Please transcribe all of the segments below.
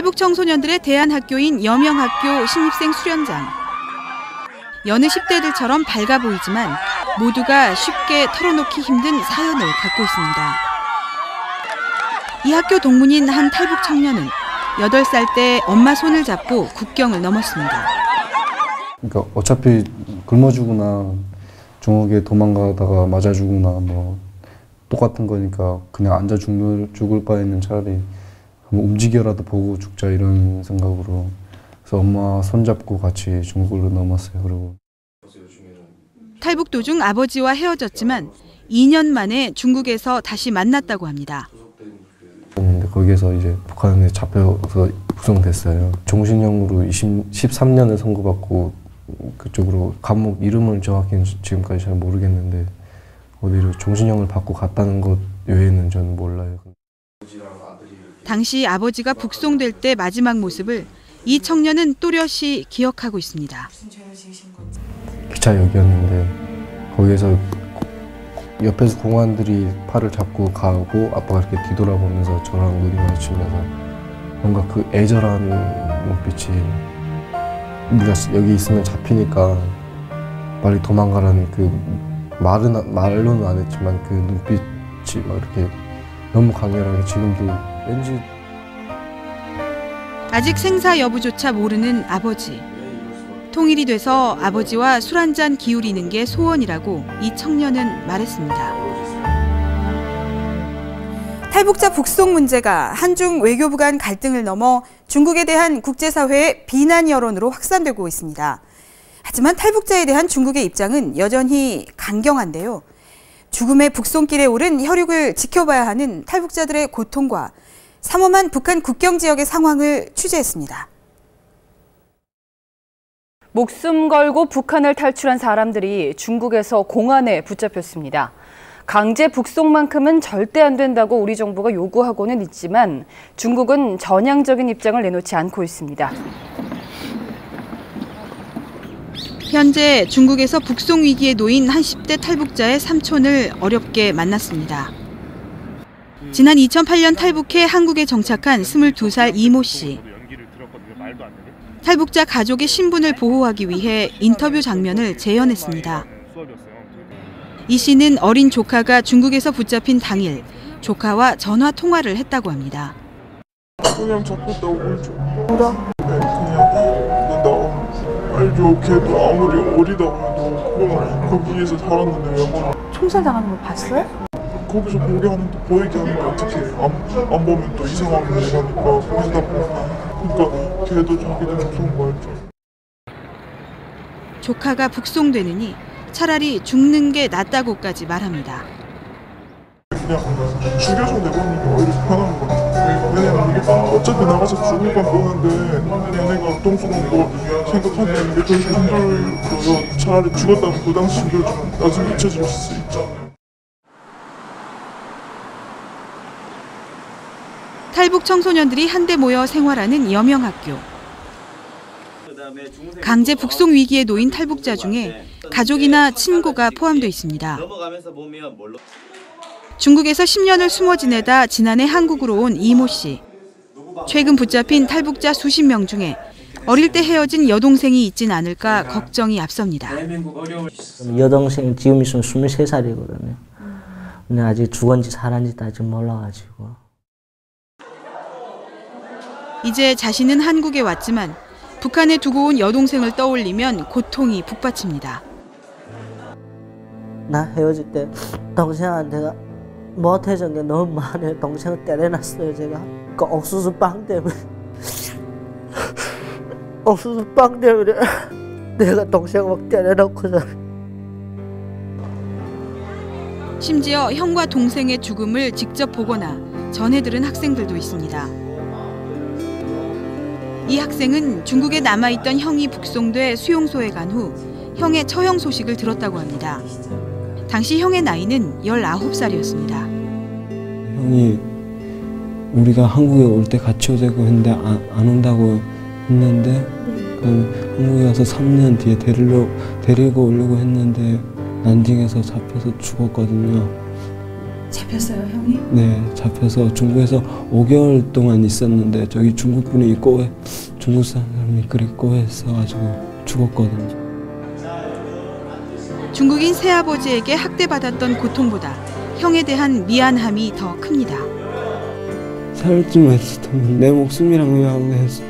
탈북 청소년들의 대안학교인 여명학교 신입생 수련장. 여느 10대들처럼 밝아 보이지만 모두가 쉽게 털어놓기 힘든 사연을 갖고 있습니다. 이 학교 동문인 한 탈북 청년은 8살 때 엄마 손을 잡고 국경을 넘었습니다. 그러니까 어차피 굶어 죽거나 중국에 도망가다가 맞아 죽거나 뭐 똑같은 거니까 그냥 앉아 죽을 바에는 차라리 움직여라도 보고 죽자 이런 생각으로 그래서 엄마 손잡고 같이 중국으로 넘었어요. 그리고 탈북 도중 아버지와 헤어졌지만 2년 만에 중국에서 다시 만났다고 합니다. 근데 거기에서 이제 북한에 잡혀서 북송됐어요. 종신형으로 13년을 선고받고 그쪽으로 감옥 이름은 정확히 지금까지 잘 모르겠는데 어디로 종신형을 받고 갔다는 것 외에는 저는 몰라요. 당시 아버지가 북송될 때 마지막 모습을 이 청년은 또렷이 기억하고 있습니다. 기차역이었는데 거기에서 옆에서 공안들이 팔을 잡고 가고 아빠가 이렇게 뒤돌아보면서 저랑 눈이 마주치면서 뭔가 그 애절한 눈빛이 우리가 여기 있으면 잡히니까 빨리 도망가라는 그 말로는 안 했지만 그 눈빛이 막 이렇게 너무 강렬하게 지금도 왠지 아직 생사 여부조차 모르는 아버지. 통일이 돼서 아버지와 술 한잔 기울이는 게 소원이라고 이 청년은 말했습니다. 탈북자 북송 문제가 한중 외교부 간 갈등을 넘어 중국에 대한 국제사회의 비난 여론으로 확산되고 있습니다. 하지만 탈북자에 대한 중국의 입장은 여전히 강경한데요. 죽음의 북송길에 오른 혈육을 지켜봐야 하는 탈북자들의 고통과 삼엄한 북한 국경 지역의 상황을 취재했습니다. 목숨 걸고 북한을 탈출한 사람들이 중국에서 공안에 붙잡혔습니다. 강제 북송만큼은 절대 안 된다고 우리 정부가 요구하고는 있지만 중국은 전향적인 입장을 내놓지 않고 있습니다. 현재 중국에서 북송 위기에 놓인 한 10대 탈북자의 삼촌을 어렵게 만났습니다. 지난 2008년 탈북해 한국에 정착한 22살 이모 씨. 탈북자 가족의 신분을 보호하기 위해 인터뷰 장면을 재현했습니다. 이 씨는 어린 조카가 중국에서 붙잡힌 당일 조카와 전화 통화를 했다고 합니다. 그냥 잡혔다고 울죠. 네, 그냥 나 알죠. 걔도 아무리 어리다고 해도 거기에서 살았는데 왜 총살당하는 걸 봤어요? 거기서 보게 하는데 보이게 하는데 어떻게 안 보면 또 이상하게 되니까 거기서 다 보고 그러니까 걔도 자기도 무서운 거 알죠. 조카가 북송되느니 차라리 죽는 게 낫다고까지 말합니다. 그냥 죽여서 내보내는 게 오히려 편한 거야. 왜냐면 이게 어차피 나가서 죽을 건 보는데 얘네가 동수는 거 생각하면 이게 더 힘들어서 차라리 죽었다면 그 당시 힘들지만 나중에 잊혀질 수 있잖아요. 탈북 청소년들이 한데 모여 생활하는 여명학교. 강제 북송 위기에 놓인 탈북자 중에 가족이나 친구가 포함되어 있습니다. 중국에서 10년을 숨어 지내다 지난해 한국으로 온 이모 씨. 최근 붙잡힌 탈북자 수십 명 중에 어릴 때 헤어진 여동생이 있진 않을까 걱정이 앞섭니다. 여동생 지금 있으면 23살이거든요. 근데 아직 죽은지 살았는지도 아직 몰라가지고. 이제 자신은 한국에 왔지만 북한에 두고 온 여동생을 떠올리면 고통이 북받칩니다. 나 헤어질 때 동생한테 못해준 게 너무 많아요. 동생을 때려놨어요, 제가. 그 옥수수 빵 때문에. 옥수수 빵 때문에 내가 동생을 막 때려놓고서. 심지어 형과 동생의 죽음을 직접 보거나 전해들은 학생들도 있습니다. 이 학생은 중국에 남아있던 형이 북송돼 수용소에 간 후 형의 처형 소식을 들었다고 합니다. 당시 형의 나이는 19살이었습니다. 형이 우리가 한국에 올 때 같이 오자고 했는데 안 온다고 했는데 한국에 와서 3년 뒤에 데리고 오려고 했는데 난징에서 잡혀서 죽었거든요. 잡혔어요, 형이? 네, 잡혀서 중국에서 5개월 동안 있었는데 저기 중국 분이 꼬에 중국 사람이 그렇게 꼬에서가지고 죽었거든요. 중국인 새아버지에게 학대받았던 고통보다 형에 대한 미안함이 더 큽니다. 살 수만 있었다면 내 목숨이랑 위하고해서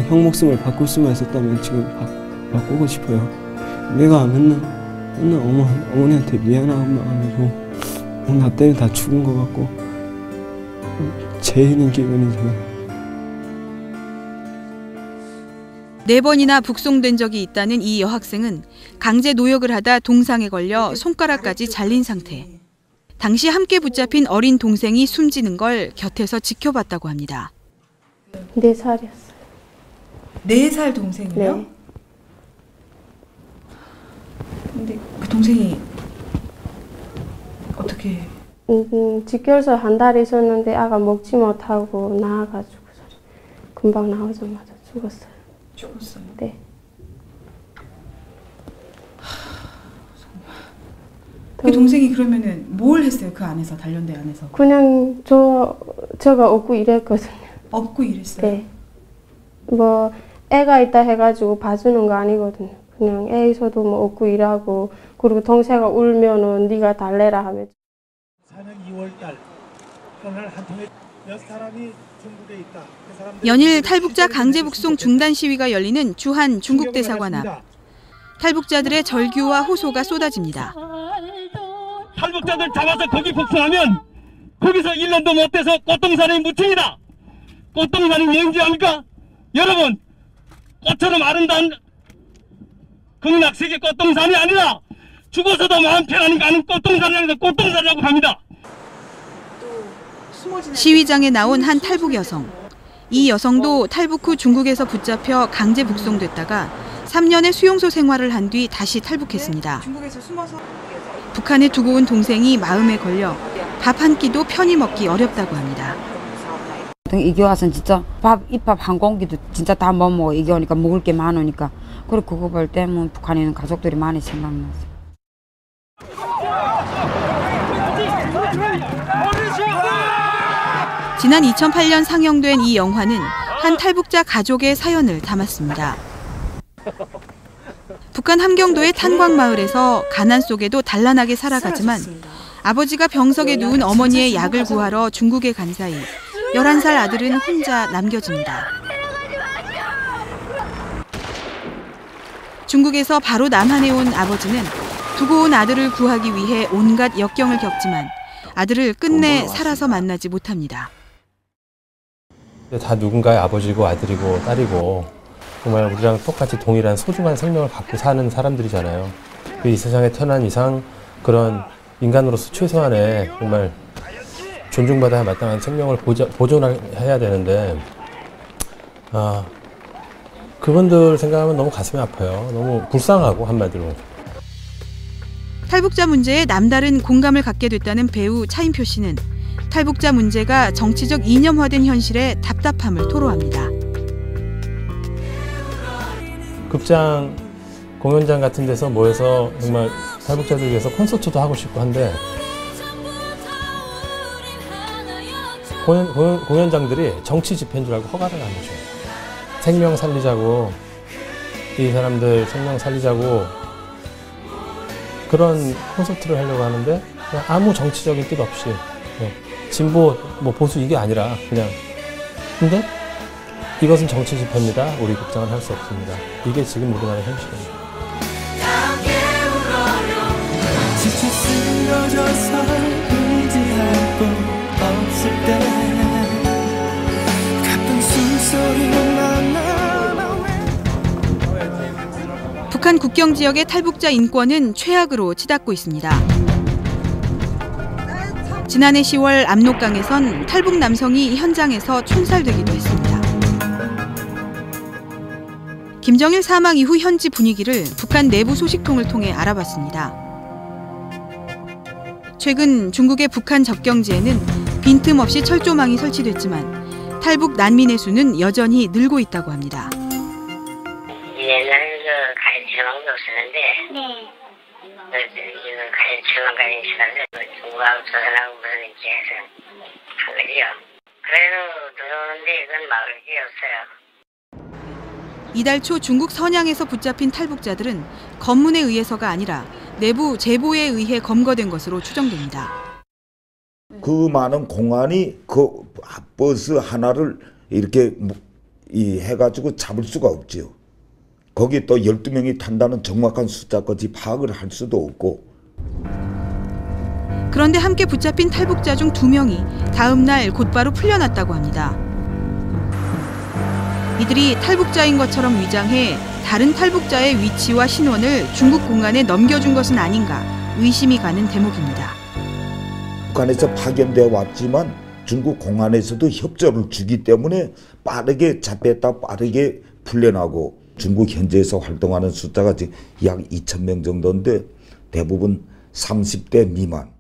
형 목숨을 바꿀 수만 있었다면 지금 바꾸고 싶어요. 내가 맨날 어머니한테 미안한 마음이고 나 때문에 다 죽은 것 같고 죄인인 기분이 들어요. 4번이나 북송된 적이 있다는 이 여학생은 강제 노역을 하다 동상에 걸려 손가락까지 잘린 상태. 당시 함께 붙잡힌 어린 동생이 숨지는 걸 곁에서 지켜봤다고 합니다. 4살이었어요. 4살 동생이요? 네. 근데 그 동생이 어떻게? 직결서 한 달 있었는데 아가 먹지 못하고 나와가지고 금방 나오자마자 죽었어요. 죽었어요? 네. 그 동생이 그러면은 뭘 했어요? 그 안에서, 단련대 안에서? 그냥 저가 업고 일했거든요. 업고 일했어요? 네. 뭐 애가 있다 해가지고 봐주는 거 아니거든요. 그냥 애 있어도 뭐 업고 일하고, 그리고 동생가 울면은 네가 달래라 하면. 4년 2월달 그날 한 통에 6사람이 중국에 있다. 연일 탈북자 강제 북송 중단 시위가 열리는 주한 중국 대사관 앞. 탈북자들의 절규와 호소가 쏟아집니다. 탈북자들 잡아서 거기 복송하면 거기서 1년도 못 돼서 꽃동산에 묻힙니다. 꽃동산이 뭔지 압니까? 여러분, 꽃처럼 아름다운 극락세계 꽃동산이 아니라 죽어서도 마음 편하니까 하는 꽃동산이라서 꽃동산이라고 합니다. 시위장에 나온 한 탈북 여성. 이 여성도 탈북 후 중국에서 붙잡혀 강제 북송됐다가 3년의 수용소 생활을 한 뒤 다시 탈북했습니다. 북한에 두고 온 동생이 마음에 걸려 밥 한 끼도 편히 먹기 어렵다고 합니다. 이기 와서는 진짜 입밥 한 공기도 진짜 다 못 먹어. 이기 오니까 먹을 게 많으니까. 그리고 그거 볼 때는 북한에 있는 가족들이 많이 생각나서. 지난 2008년 상영된 이 영화는 한 탈북자 가족의 사연을 담았습니다. 북한 함경도의 탄광마을에서 가난 속에도 단란하게 살아가지만 아버지가 병석에 누운 어머니의 약을 구하러 중국에 간 사이 11살 아들은 혼자 남겨집니다. 중국에서 바로 남한에 온 아버지는 두고 온 아들을 구하기 위해 온갖 역경을 겪지만 아들을 끝내 살아서 만나지 못합니다. 다 누군가의 아버지고 아들이고 딸이고 정말 우리랑 똑같이 동일한 소중한 생명을 갖고 사는 사람들이잖아요. 이 세상에 태어난 이상 그런 인간으로서 최소한의 정말 존중받아야 마땅한 생명을 보존해야 되는데 그분들 생각하면 너무 가슴이 아파요. 너무 불쌍하고 한마디로. 탈북자 문제에 남다른 공감을 갖게 됐다는 배우 차인표 씨는 탈북자 문제가 정치적 이념화된 현실에 답답함을 토로합니다. 극장, 공연장 같은 데서 모여서 정말 탈북자들 위해서 콘서트도 하고 싶고 한데 공연장들이 정치 집회인 줄 알고 허가를 안 해줘요. 생명 살리자고, 이 사람들 생명 살리자고 그런 콘서트를 하려고 하는데 그냥 아무 정치적인 뜻 없이 진보, 뭐 보수 이게 아니라 그냥 근데 이것은 정치 집회입니다. 우리 극장은 할 수 없습니다. 이게 지금 우리나라의 현실입니다. 북한 국경 지역의 탈북자 인권은 최악으로 치닫고 있습니다. 지난해 10월 압록강에선 탈북 남성이 현장에서 촌살되기도 했습니다. 김정일 사망 이후 현지 분위기를 북한 내부 소식통을 통해 알아봤습니다. 최근 중국의 북한 접경지에는 빈틈없이 철조망이 설치됐지만 탈북 난민의 수는 여전히 늘고 있다고 합니다. 옛날에 가진 철망도 없었는데, 가진 철망 가진 시간에 중국 중국하고 조선하고 무슨 입장에서 한 거죠. 그래도 들어오는데 이건 막을 게 없어요. 이달 초 중국 선양에서 붙잡힌 탈북자들은 검문에 의해서가 아니라 내부 제보에 의해 검거된 것으로 추정됩니다. 그 많은 공안이 그 버스 하나를 이렇게 해가지고 잡을 수가 없죠. 거기 또 12명이 탄다는 정확한 숫자까지 파악을 할 수도 없고. 그런데 함께 붙잡힌 탈북자 중 2명이 다음 날 곧바로 풀려났다고 합니다. 이들이 탈북자인 것처럼 위장해 다른 탈북자의 위치와 신원을 중국 공안에 넘겨준 것은 아닌가 의심이 가는 대목입니다. 북한에서 파견되어 왔지만 중국 공안에서도 협조를 주기 때문에 빠르게 잡혔다 빠르게 풀려나고 중국 현지에서 활동하는 숫자가 약 2,000명 정도인데 대부분 30대 미만.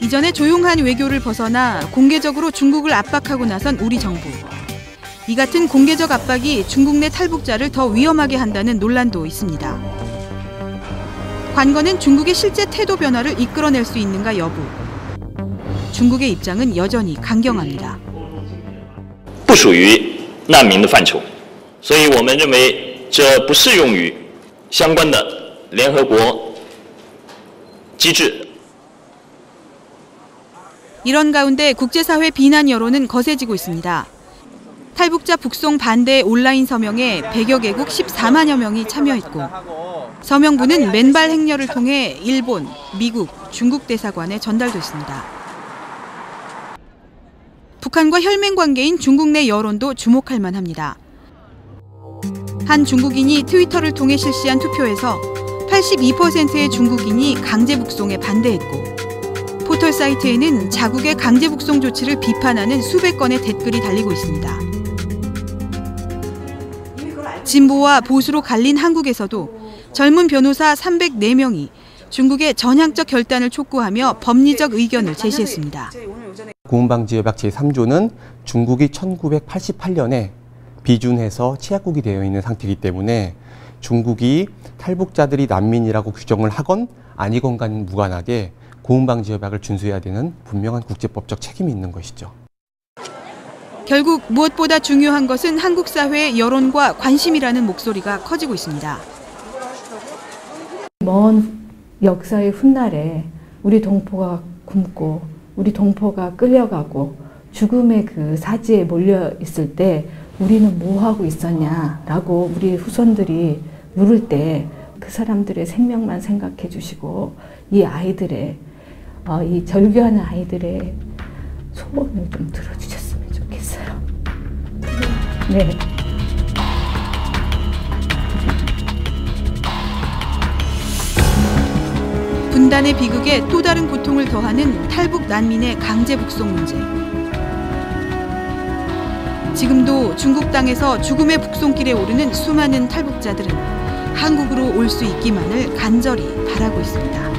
이전에 조용한 외교를 벗어나 공개적으로 중국을 압박하고 나선 우리 정부. 이 같은 공개적 압박이 중국 내 탈북자를 더 위험하게 한다는 논란도 있습니다. 관건은 중국의 실제 태도 변화를 이끌어낼 수 있는가 여부. 중국의 입장은 여전히 강경합니다. 不属于难民的范畴，所以我们认为这不适用于相关的联合国机制。 이런 가운데 국제사회 비난 여론은 거세지고 있습니다. 탈북자 북송 반대 온라인 서명에 100여 개국 14만여 명이 참여했고 서명부는 맨발 행렬을 통해 일본, 미국, 중국 대사관에 전달됐습니다. 북한과 혈맹 관계인 중국 내 여론도 주목할 만합니다. 한 중국인이 트위터를 통해 실시한 투표에서 82%의 중국인이 강제 북송에 반대했고 포털 사이트에는 자국의 강제 북송 조치를 비판하는 수백 건의 댓글이 달리고 있습니다. 진보와 보수로 갈린 한국에서도 젊은 변호사 304명이 중국의 전향적 결단을 촉구하며 법리적 의견을 제시했습니다. 고문방지협약 제3조는 중국이 1988년에 비준해서 취약국이 되어 있는 상태이기 때문에 중국이 탈북자들이 난민이라고 규정을 하건 아니건과는 무관하게 고문방지협약을 준수해야 되는 분명한 국제법적 책임이 있는 것이죠. 결국 무엇보다 중요한 것은 한국 사회의 여론과 관심이라는 목소리가 커지고 있습니다. 먼 역사의 훗날에 우리 동포가 굶고 우리 동포가 끌려가고 죽음의 그 사지에 몰려 있을 때 우리는 뭐 하고 있었냐라고 우리 후손들이 물을 때 그 사람들의 생명만 생각해 주시고 이 아이들의 이 절규하는 아이들의 소원을 좀 들어주셨으면 좋겠어요. 네. 분단의 비극에 또 다른 고통을 더하는 탈북 난민의 강제 북송 문제. 지금도 중국 땅에서 죽음의 북송길에 오르는 수많은 탈북자들은 한국으로 올 수 있기만을 간절히 바라고 있습니다.